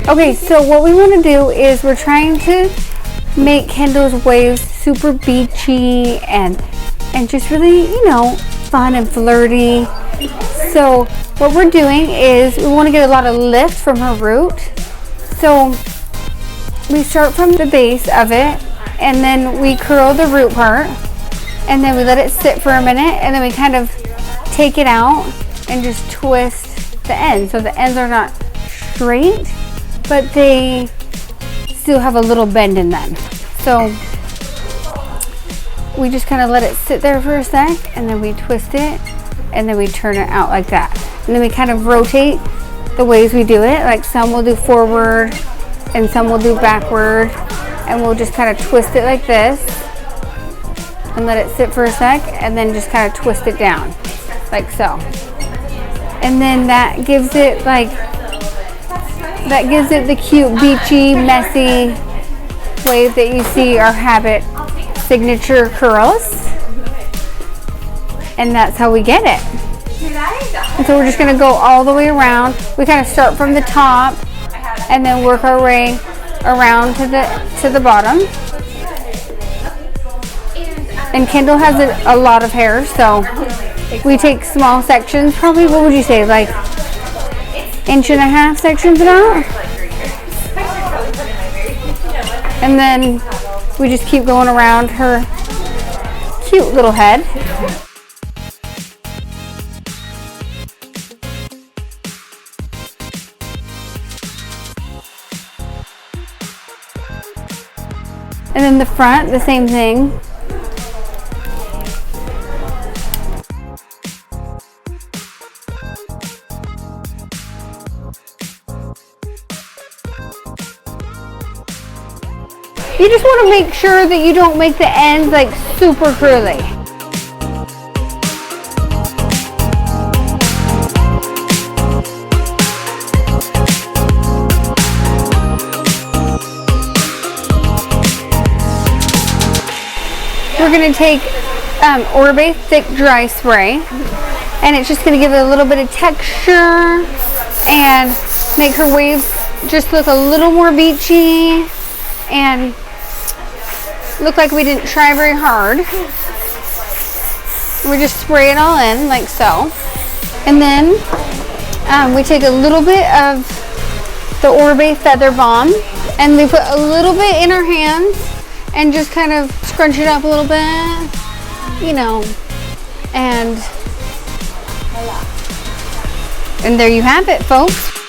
Okay, so what we want to do is we're trying to make Kendall's waves super beachy and just really, fun and flirty. So what we're doing is we want to get a lot of lift from her root. So we start from the base of it, and then we curl the root part, and then we let it sit for a minute, and then we kind of take it out and just twist the ends. So the ends are not straight, but they still have a little bend in them. So we just kind of let it sit there for a sec, and then we twist it, and then we turn it out like that. And then we kind of rotate the ways we do it. Like some will do forward and some will do backward, and we'll just kind of twist it like this and let it sit for a sec, and then just kind of twist it down like so. And then that gives it the cute, beachy, messy wave that you see our Habit signature curls. And that's how we get it. And so we're just going to go all the way around. We kind of start from the top and then work our way around to the bottom. And Kendall has a lot of hair, so we take small sections, probably, what would you say, like 1.5 inch sections about? And then we just keep going around her cute little head. And then the front, the same thing. You just want to make sure that you don't make the ends like super curly. We're going to take Orbe Thick Dry Spray, and it's just going to give it a little bit of texture and make her waves just look a little more beachy and look like we didn't try very hard. We just spray it all in like so. And then we take a little bit of the Orbe Feather Balm, and we put a little bit in our hands and just kind of scrunch it up a little bit, and there you have it, folks.